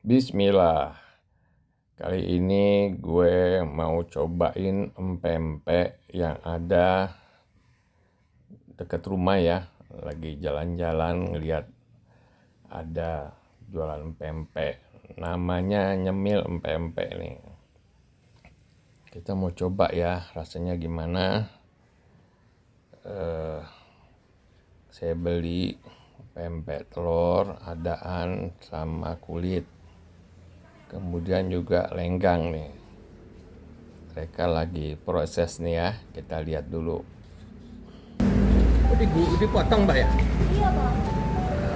Bismillah. Kali ini gue mau cobain empek-empek yang ada deket rumah ya. Lagi jalan-jalan ngeliat ada jualan empek-empek. Namanya Nyemil Empek-empek nih. Kita mau coba ya, rasanya gimana. Saya beli empek telur, adaan sama kulit. Kemudian juga lenggang nih. Mereka lagi proses nih ya. Kita lihat dulu. Oh, dipotong Mbak ya? Iya Bang.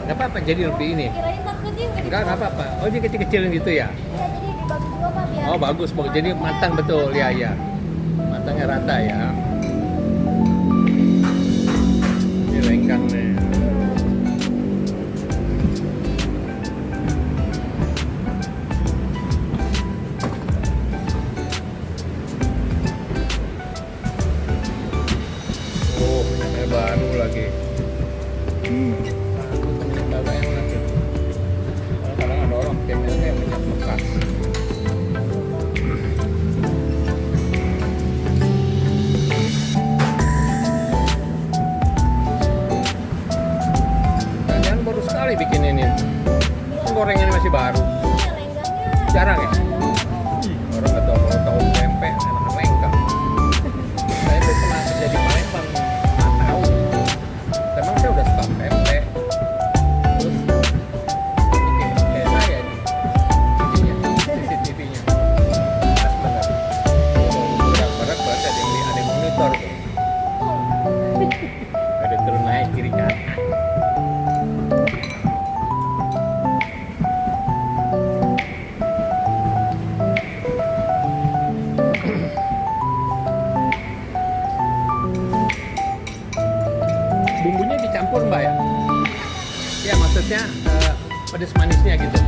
Nggak apa-apa, jadi lebih ini? Kirain takutnya Nggak apa-apa. Oh, ini kecil-kecilin gitu ya? Iya, jadi dibagi dua Pak biar. Oh, bagus. Jadi matang betul, ya. Matangnya rata ya. Ini lenggang nih. Oh, minyaknya baru lagi. Bagus, minyak baru yang lagi. Kadang ada orang pengennya minyak bekas. Jangan baru sekali bikin ini. Gorengannya masih baru. Iya, lenggangnya. Jarang ya? Orang nggak tahu pempek enakan lengkap. Saya tuh pernah kerja di Palembang 4 tahun. Memang saya udah suka pempek. Terus bikin kayak saya nih. Ininya, CCTV-nya. Pas bener. Berat ada yang monitor tuh. Ada turun naik kiri kanan. Bumbunya dicampur Mbak ya? Ya maksudnya pedes manisnya gitu. Ya,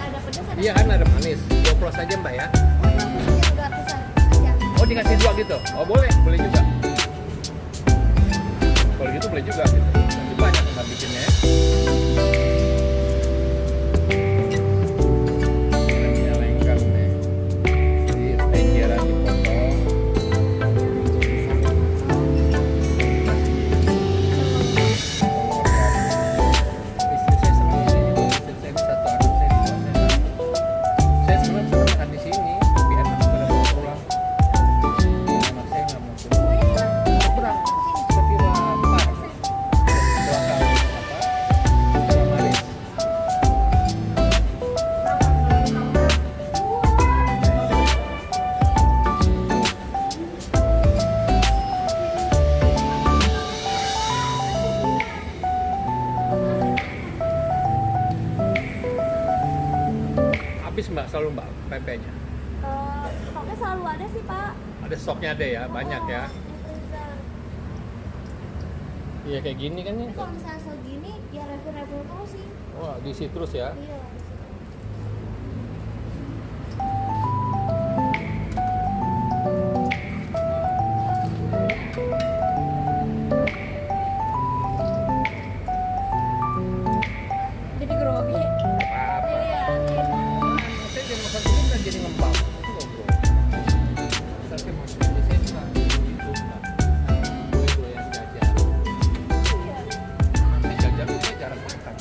ada pedas ada. Iya kan ada manis. Dioplos aja Mbak ya? Oh, yang enggak pesan. Ya. Oh dikasih dua gitu? Oh boleh juga. Kalau gitu boleh juga gitu. Nanti banyak Mbak bikinnya ya. Ini lengkap nih. Di penjeran dipotong. Istri saya senang di sini. Istri saya di satu anak saya di bawah saya satu. Saya senang makan di sini. Lebih enak daripada mau pulang. Anak saya nggak mau pulang. Seberang. Sekira 4. Belakang Maris. Habis Mbak selalu Mbak pempeknya. Stoknya selalu ada sih Pak. Ada stoknya ada ya, banyak ya. Di freezer. Iya kayak gini kan ya. Tapi kalau misalnya segini ya refill terus sih. Wah, diisi terus ya. Iya. Jadi grogi. Apa? Dilihatin. Saya jadi makan ini kan jadi ngembang. Itu loh bro. Tapi maksudnya saya suka itu Mbak. Gue yang jajan. Iya. Saya jajan tuh saya jarang makan.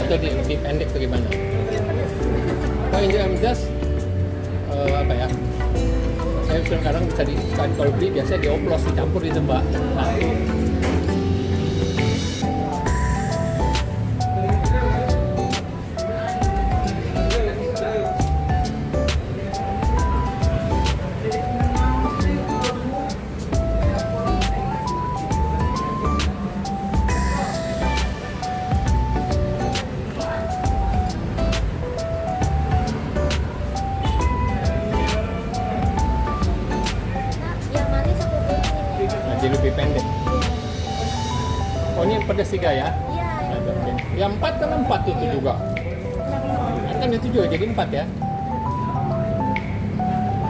Atau lebih pendek atau gimana? Pedas. Kalau yang just apa ya? Saya sekarang bisa sekali kalau beli biasanya dioplos, dicampur di Mbak. Satu. Nah, yang manis aku ini. Jadi lebih pendek. Oh ini pedas 3 ya? Iya. Ada, oke. Yang 4 kan 4 itu juga. Kan itu juga jadi 4 ya.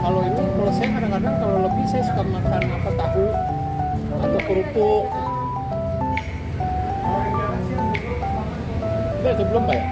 Kalau ini, kalau saya kadang-kadang kalau lebih saya suka makan apa tahu atau kerupuk. Udah itu belum Pak ya?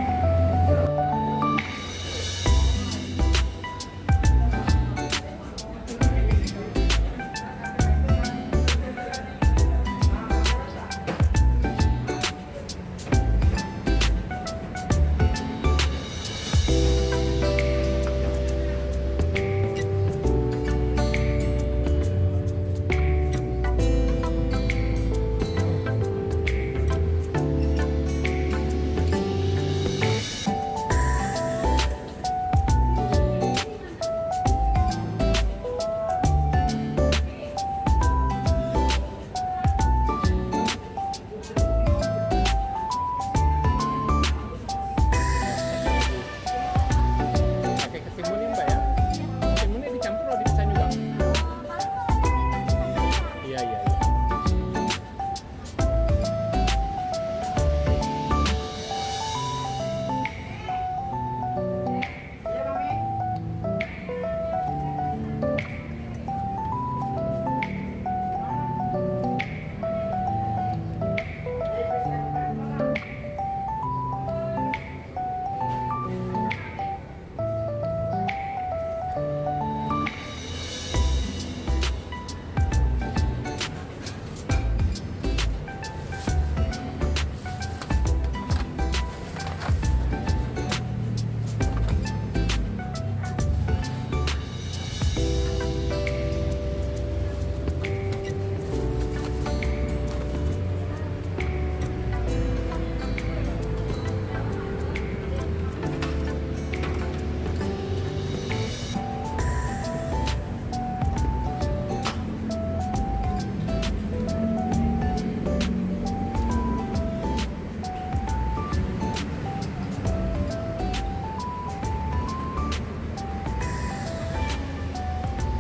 Pakai ketimunnya Mbak ya? Ketimunnya dicampur atau dipisah juga? Iya, iya, iya.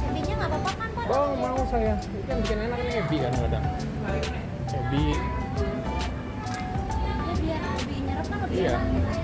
Cabenya nggak apa-apa kan Pak? Oh mau saya, itu yang bikin enak ini ebi kan kadang. Ebi, Ya biar lebih nyerap kan lebih iya. enak.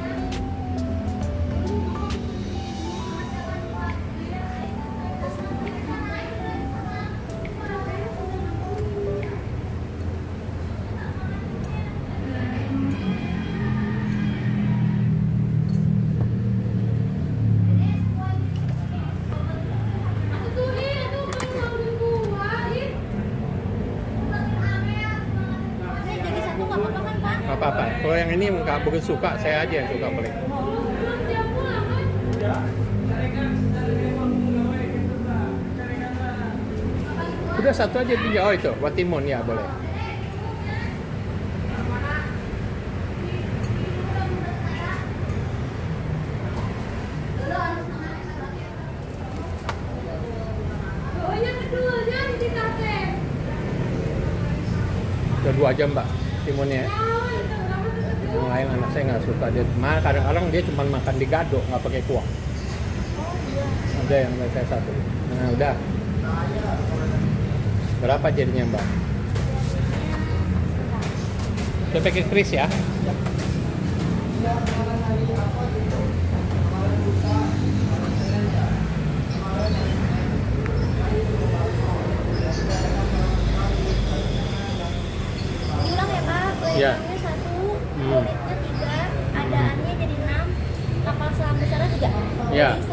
Ini jadi satu nggak apa-apa kan Pak? Nggak apa-apa. Kalau yang ini nggak begitu suka, saya aja yang suka paling. Udah satu aja dia. Oh itu, buat timun ya boleh. Udah 2 jam Mbak timunnya. Ya. Yang lain anak saya nggak suka dia. Kadang-kadang dia cuma makan di gado, nggak pakai kuah. Ada yang saya satu. Nah udah. Berapa jadinya Mbak? Saya pakai kris ya. Diulang ya Pak, Iya. gorengannya 1, kulitnya 3, adaannya jadi 6, kapal selam besarnya 3. Iya. Jadi